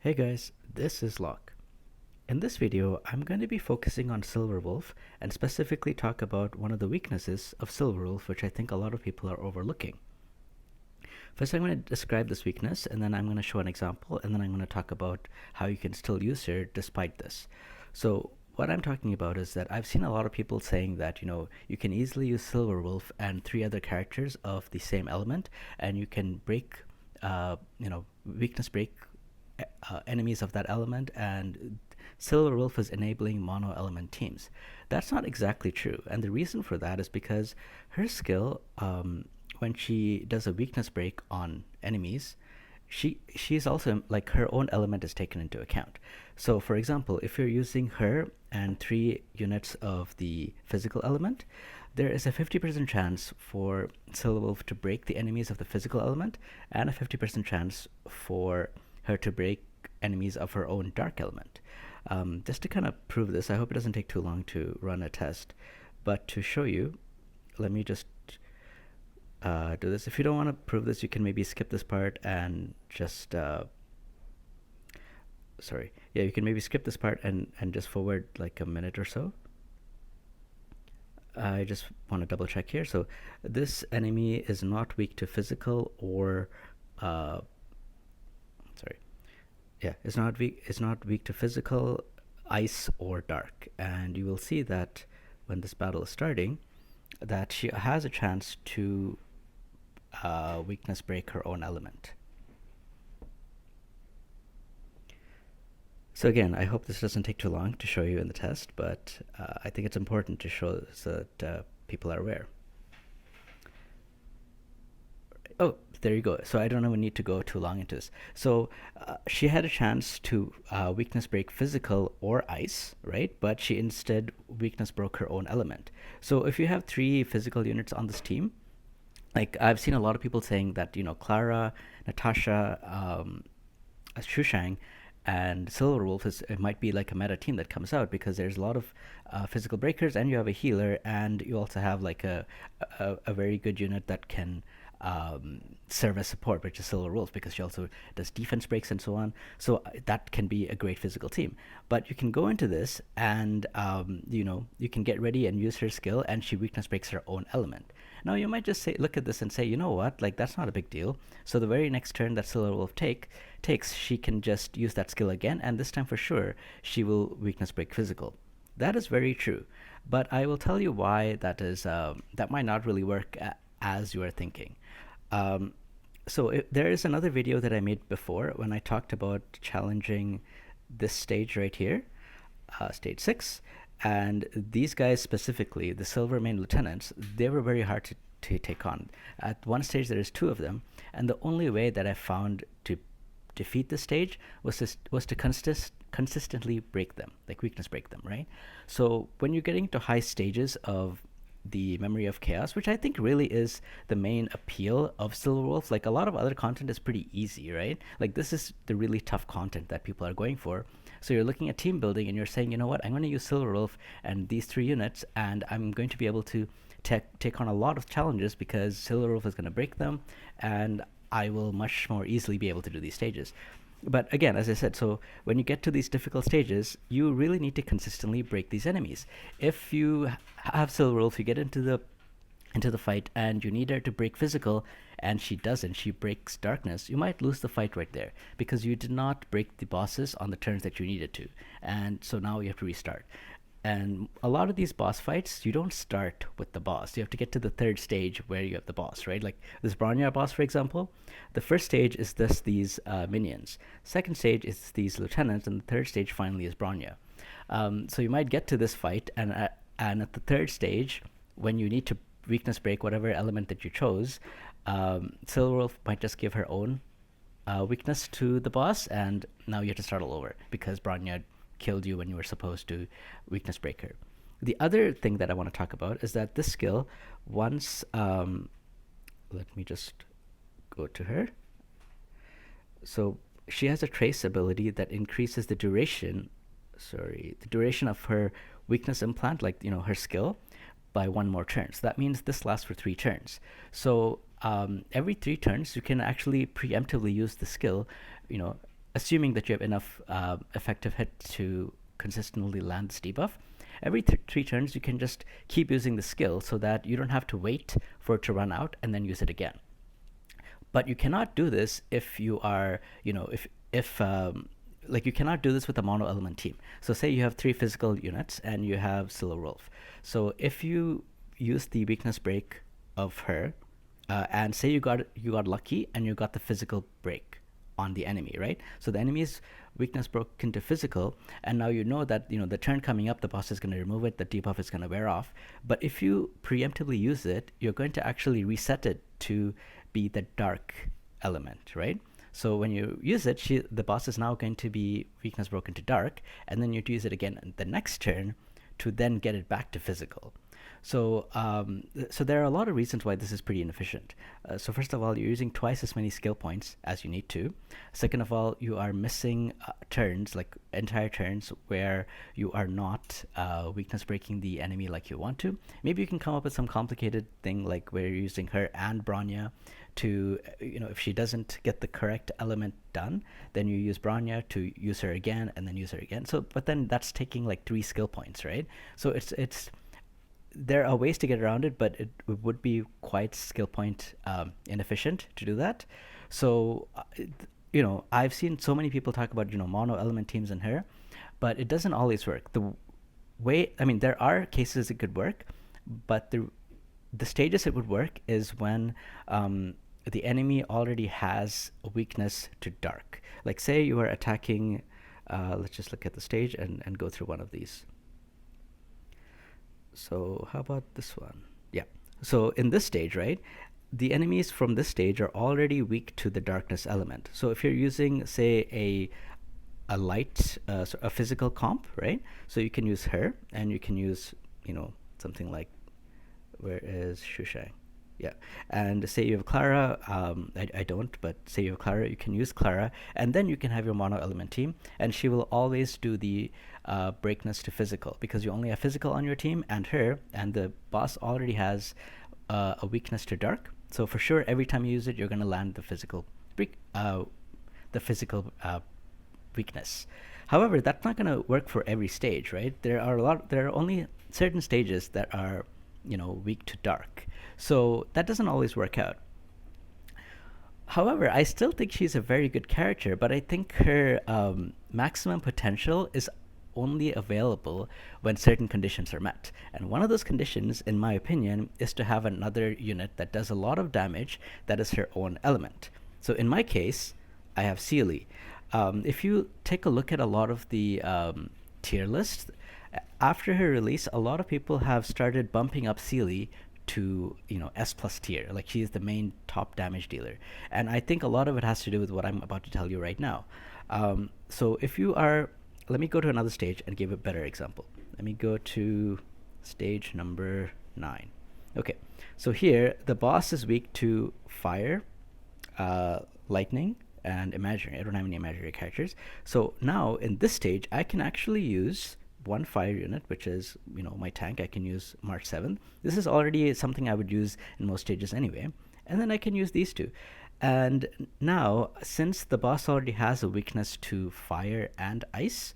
Hey guys, this is Locke. In this video, I'm going to be focusing on Silverwolf and specifically talk about one of the weaknesses of Silverwolf, which I think a lot of people are overlooking. First, I'm going to describe this weakness, and then I'm going to show an example, and then I'm going to talk about how you can still use her despite this. So, what I'm talking about is that I've seen a lot of people saying that, you can easily use Silverwolf and three other characters of the same element, and you can break, weakness break enemies of that element, and Silver Wolf is enabling mono element teams. That's not exactly true, and the reason for that is because her skill, when she does a weakness break on enemies, she's also like her own element is taken into account. So, for example, if you're using her and three units of the physical element, there is a 50% chance for Silver Wolf to break the enemies of the physical element, and a 50% chance for her to break enemies of her own dark element. Just to kind of prove this, I hope it doesn't take too long to run a test, but to show you, let me just do this. If you don't want to prove this, you can maybe skip this part and just sorry, yeah, you can maybe skip this part and just forward like a minute or so. I just want to double check here. So this enemy is not weak to physical or sorry, yeah, it's not weak to physical, ice, or dark. And you will see that when this battle is starting, that she has a chance to weakness break her own element. So again, I hope this doesn't take too long to show you in the test, but I think it's important to show so that people are aware. Oh, there you go. So I don't even need to go too long into this. So she had a chance to weakness break physical or ice, right? But she instead weakness broke her own element. So if you have three physical units on this team, like I've seen a lot of people saying that, Clara, Natasha, Shushang, and Silverwolf it might be like a meta team that comes out because there's a lot of physical breakers, and you have a healer, and you also have like a very good unit that can serve as support, which is Silver Wolf, because she also does defense breaks and so on. So that can be a great physical team. But you can go into this and you can get ready and use her skill, and she weakness breaks her own element. Now you might just look at this and say, you know what, like that's not a big deal. So the very next turn that Silver Wolf takes, she can just use that skill again, and this time for sure she will weakness break physical. That is very true, but I will tell you why that might not really work as you are thinking. Um, so there is another video that I made before when I talked about challenging this stage right here, stage 6, and these guys specifically, the silver main lieutenants, they were very hard to take on. At one stage there is two of them, and the only way that I found to defeat the stage was to consistently break them, like weakness break them, right? So when you're getting to high stages of the Memory of Chaos, which I think really is the main appeal of Silverwolf. Like a lot of other content is pretty easy, right? Like this is the really tough content that people are going for. So you're looking at team building and you're saying, you know what, I'm going to use Silverwolf and these three units, and I'm going to be able to take on a lot of challenges because Silverwolf is going to break them, and I will much more easily be able to do these stages. But again, as I said, so when you get to these difficult stages, you really need to consistently break these enemies. If you have Silverwolf, you get into the fight and you need her to break physical, and she doesn't, she breaks darkness, you might lose the fight right there because you did not break the bosses on the turns that you needed to, and so now you have to restart. And a lot of these boss fights, you don't start with the boss. You have to get to the third stage where you have the boss, right? Like this Bronya boss, for example. The first stage is these minions. Second stage is these lieutenants, and the third stage finally is Bronya. So you might get to this fight, and at the third stage, when you need to weakness break whatever element that you chose, Silverwolf might just give her own weakness to the boss, and now you have to start all over because Bronya killed you when you were supposed to weakness breaker. The other thing that I want to talk about is that this skill, once let me just go to her. So she has a trace ability that increases the duration of her weakness implant, like her skill, by one more turn. So that means this lasts for 3 turns. So every 3 turns you can actually preemptively use the skill, assuming that you have enough effective hit to consistently land this debuff, every 3 turns you can just keep using the skill so that you don't have to wait for it to run out and then use it again. But you cannot do this if you are, if like you cannot do this with a mono element team. So say you have 3 physical units and you have Silver Wolf. So if you use the weakness break of her, and say you got lucky and you got the physical break on the enemy, right? So the enemy's weakness broke into physical, and now you know that the turn coming up, the boss is going to remove it, the debuff is going to wear off. But if you preemptively use it, you're going to actually reset it to be the dark element, right? So when you use it, the boss is now going to be weakness broken to dark, and then you use it again the next turn to then get it back to physical. So there are a lot of reasons why this is pretty inefficient. So first of all, you're using twice as many skill points as you need to. Second of all, you are missing turns, like entire turns, where you are not weakness breaking the enemy like you want to. Maybe you can come up with some complicated thing like where you're using her and Bronya to, if she doesn't get the correct element done, then you use Bronya to use her again and then use her again. But then that's taking like 3 skill points, right? So it's there are ways to get around it, but it would be quite skill point inefficient to do that. So, I've seen so many people talk about, mono element teams in here, but it doesn't always work. There are cases it could work, but the stages it would work is when the enemy already has a weakness to dark. Like say you are attacking, let's just look at the stage and go through one of these. So how about this one? Yeah. So in this stage, right, the enemies from this stage are already weak to the darkness element. So if you're using, say, a light, a physical comp, right? So you can use her, and you can use, something like, where is Shushang? Yeah. And say you have Clara, I don't, but say you have Clara, you can use Clara, and then you can have your mono element team, and she will always do the breakness to physical, because you only have physical on your team and her, and the boss already has a weakness to dark. So for sure, every time you use it, you're going to land the physical weakness. However, that's not going to work for every stage, right? There are only certain stages that are, weak to dark. So that doesn't always work out. However, I still think she's a very good character, but I think her maximum potential is only available when certain conditions are met. And one of those conditions, in my opinion, is to have another unit that does a lot of damage that is her own element. So in my case, I have Seelie. If you take a look at a lot of the tier lists, after her release, a lot of people have started bumping up Seelie to S+ tier, like she is the main top damage dealer. And I think a lot of it has to do with what I'm about to tell you right now. So if you are, let me go to another stage and give a better example. Let me go to stage number 9. Okay, so here the boss is weak to fire, lightning, and imaginary. I don't have any imaginary characters. So now in this stage, I can actually use one fire unit, which is my tank. I can use March 7th. This is already something I would use in most stages anyway, and then I can use these two. And now, since the boss already has a weakness to fire and ice,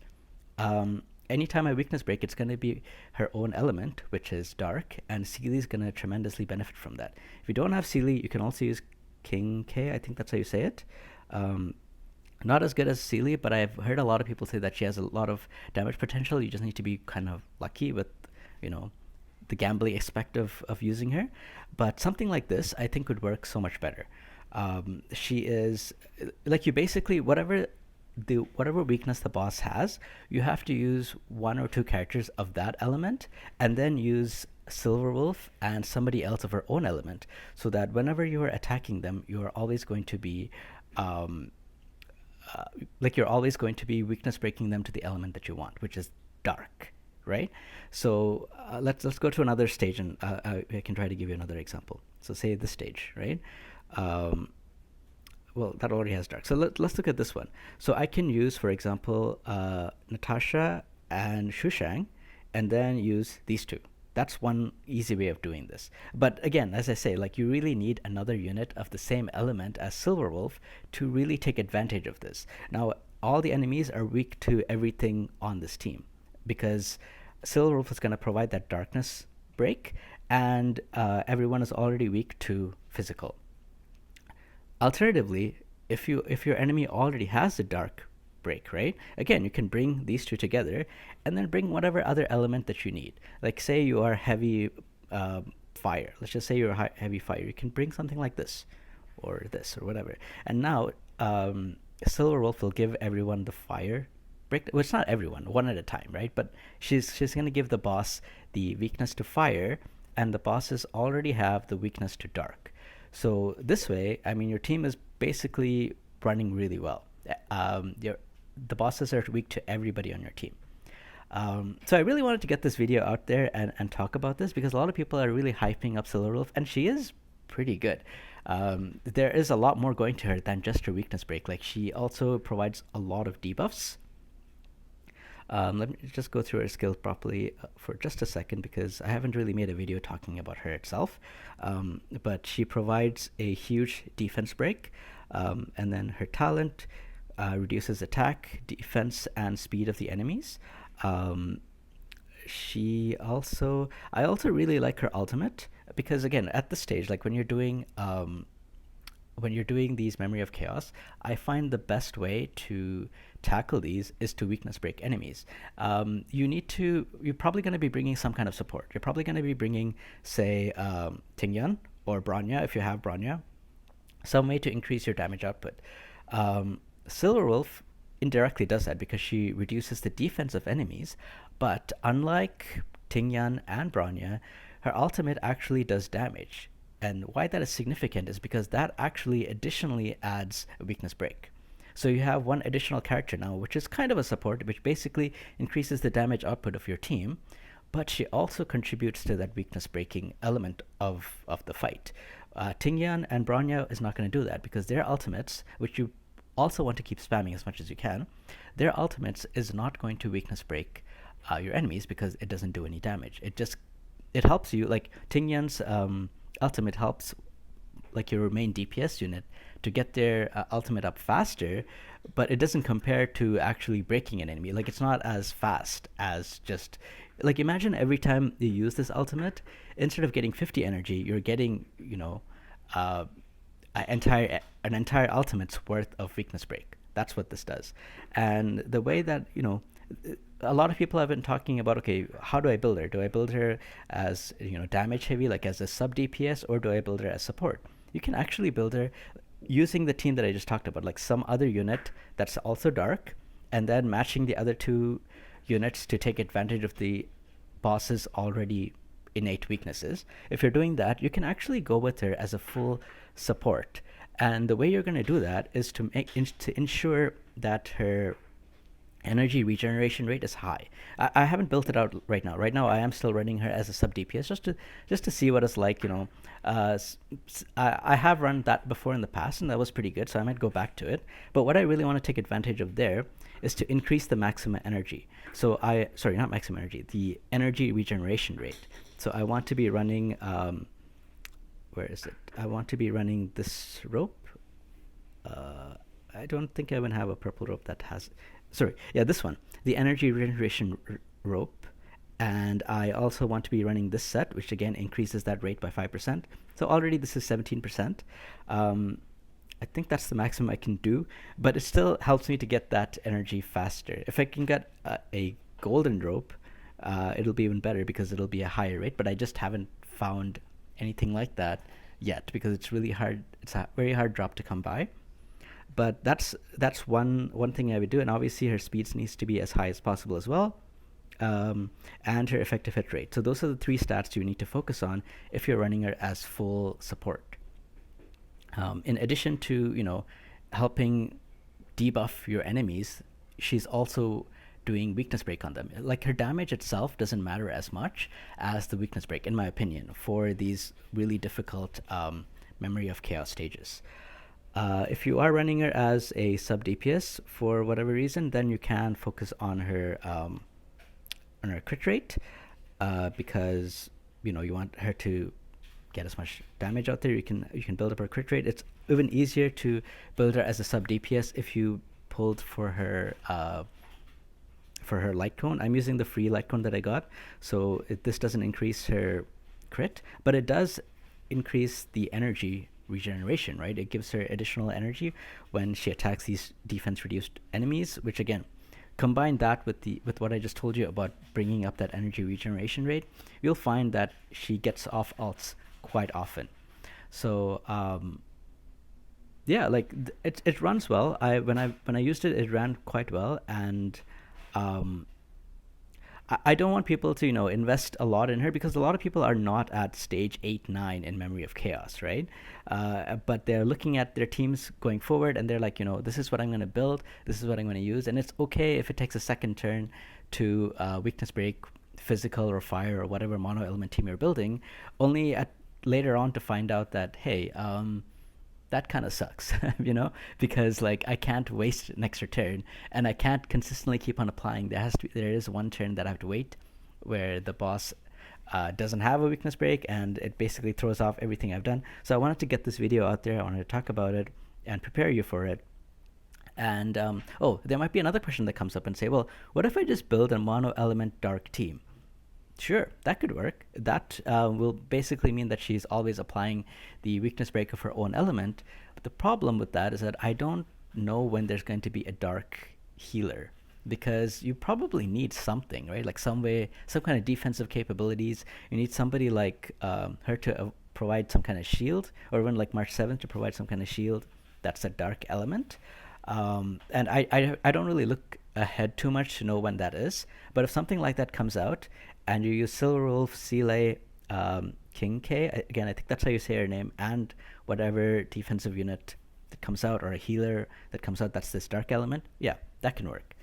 anytime I weakness break, it's going to be her own element, which is dark, and Seelie's going to tremendously benefit from that. If you don't have Seelie, you can also use King K, I think that's how you say it. Not as good as Seelie, but I've heard a lot of people say that she has a lot of damage potential. You just need to be kind of lucky with, the gambling aspect of using her. But something like this, I think, would work so much better. She is, like, you basically, whatever weakness the boss has, you have to use 1 or 2 characters of that element, and then use Silverwolf and somebody else of her own element, so that whenever you are attacking them, you are always going to be you're always going to be weakness breaking them to the element that you want, which is dark, right? So let's go to another stage, and I can try to give you another example. So say this stage, right? Well, that already has dark. So let's look at this one. So I can use, for example, Natasha and Shushang, and then use these two. That's one easy way of doing this. But again, as I say, like, you really need another unit of the same element as Silverwolf to really take advantage of this. Now, all the enemies are weak to everything on this team, because Silver Wolf is going to provide that darkness break, and everyone is already weak to physical. Alternatively, if your enemy already has the dark break, right? Again, you can bring these two together, and then bring whatever other element that you need. Like, say you are heavy fire. Let's just say you're heavy fire. You can bring something like this, or this, or whatever. And now, Silver Wolf will give everyone the fire break. Well, it's not everyone, one at a time, right? But she's gonna give the boss the weakness to fire, and the bosses already have the weakness to dark. So this way, I mean, your team is basically running really well. The bosses are weak to everybody on your team. So I really wanted to get this video out there and talk about this, because a lot of people are really hyping up Silver Wolf, and she is pretty good. There is a lot more going to her than just her weakness break. Like, she also provides a lot of debuffs. Let me just go through her skills properly for just a second, because I haven't really made a video talking about her itself. But she provides a huge defense break, and then her talent reduces attack, defense, and speed of the enemies. I also really like her ultimate, because again, at this stage, like when you're doing these Memory of Chaos, I find the best way to tackle these is to weakness break enemies. You're probably going to be bringing some kind of support. You're probably going to be bringing, say, Tingyan or Bronya, if you have Bronya, some way to increase your damage output. Silver Wolf indirectly does that, because she reduces the defense of enemies, but unlike Tingyan and Bronya, her ultimate actually does damage. And why that is significant is because that actually additionally adds a weakness break. So you have one additional character now, which is kind of a support, which basically increases the damage output of your team, but she also contributes to that weakness breaking element of the fight. Tingyan and Bronya is not going to do that, because their ultimates, which you also want to keep spamming as much as you can, their ultimates is not going to weakness break your enemies, because it doesn't do any damage. It helps you, like Tingyan's ultimate helps like your main DPS unit to get their ultimate up faster, but it doesn't compare to actually breaking an enemy. Like, it's not as fast as just, like, imagine every time you use this ultimate, instead of getting 50 energy, you're getting, an entire ultimate's worth of weakness break. That's what this does. And the way that, a lot of people have been talking about, okay, how do I build her? Do I build her as, damage heavy, like as a sub DPS, or do I build her as support? You can actually build her using the team that I just talked about, like some other unit that's also dark, and then matching the other two units to take advantage of the boss's already innate weaknesses. If you're doing that, you can actually go with her as a full support. And the way you're going to do that is to ensure that her energy regeneration rate is high. I haven't built it out right now. Right now, I am still running her as a sub DPS, just to see what it's like. I have run that before in the past, and that was pretty good. So I might go back to it. But what I really want to take advantage of there is to increase the maximum energy. Sorry, not maximum energy, the energy regeneration rate. So I want to be running. Where is it? I want to be running this rope. I don't think I even have a purple rope that has. Sorry, yeah, this one, the energy regeneration rope, and I also want to be running this set, which again increases that rate by 5%. So already this is 17%. I think that's the maximum I can do, but it still helps me to get that energy faster. If I can get a golden rope, it'll be even better, because it'll be a higher rate, but I just haven't found anything like that yet, because it's really hard. It's a very hard drop to come by. But that's one thing I would do, and obviously her speeds needs to be as high as possible as well, and her effective hit rate. So those are the three stats you need to focus on if you're running her as full support. In addition to helping debuff your enemies, she's also doing weakness break on them. Like, her damage itself doesn't matter as much as the weakness break, in my opinion, for these really difficult Memory of Chaos stages. If you are running her as a sub DPS for whatever reason, then you can focus on her crit rate, because you want her to get as much damage out there. You can build up her crit rate. It's even easier to build her as a sub DPS if you pulled for her light cone. I'm using the free light cone that I got, so this doesn't increase her crit, but it does increase the energy regeneration, right? It gives her additional energy when she attacks these defense reduced enemies, which again, combine that with what I just told you about bringing up that energy regeneration rate, you'll find that she gets off ults quite often. So yeah, like it runs well. When I used it, it ran quite well, and um, I don't want people to invest a lot in her because a lot of people are not at stage 8 9 in Memory of Chaos, right? But they're looking at their teams going forward and they're like, this is what I'm going to build, this is what I'm going to use, and it's okay if it takes a second turn to weakness break physical or fire or whatever mono element team you're building, only at later on to find out that, hey, that kind of sucks, because like I can't waste an extra turn, and I can't consistently keep on applying. There is one turn that I have to wait, where the boss doesn't have a weakness break, and it basically throws off everything I've done. So I wanted to get this video out there. I wanted to talk about it and prepare you for it. And there might be another question that comes up and say, well, what if I just build a mono element dark team? Sure, that could work. That will basically mean that she's always applying the weakness break of her own element. But the problem with that is that I don't know when there's going to be a dark healer, because you probably need something, right? Like some kind of defensive capabilities. You need somebody like her to provide some kind of shield, or even like March 7th to provide some kind of shield that's a dark element. And I don't really look ahead too much to know when that is. But if something like that comes out, and you use Silverwolf, Seeley, King K, again, I think that's how you say her name, and whatever defensive unit that comes out, or a healer that comes out that's this dark element, yeah, that can work.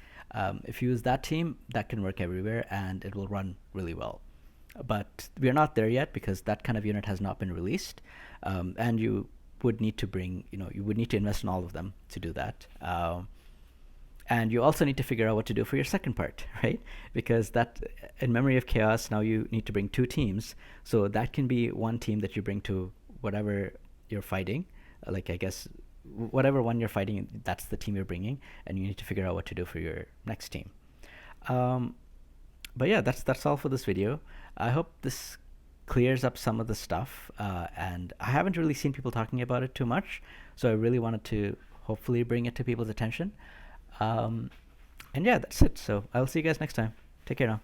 If you use that team, that can work everywhere, and it will run really well. But we're not there yet because that kind of unit has not been released, and you would need to you would need to invest in all of them to do that. And you also need to figure out what to do for your second part, right? Because that, in Memory of Chaos, now you need to bring two teams. So that can be one team that you bring to whatever you're fighting. Like, I guess, whatever one you're fighting, that's the team you're bringing. And you need to figure out what to do for your next team. But yeah, that's all for this video. I hope this clears up some of the stuff. And I haven't really seen people talking about it too much. So I really wanted to hopefully bring it to people's attention. And yeah, that's it. So I'll see you guys next time. Take care now.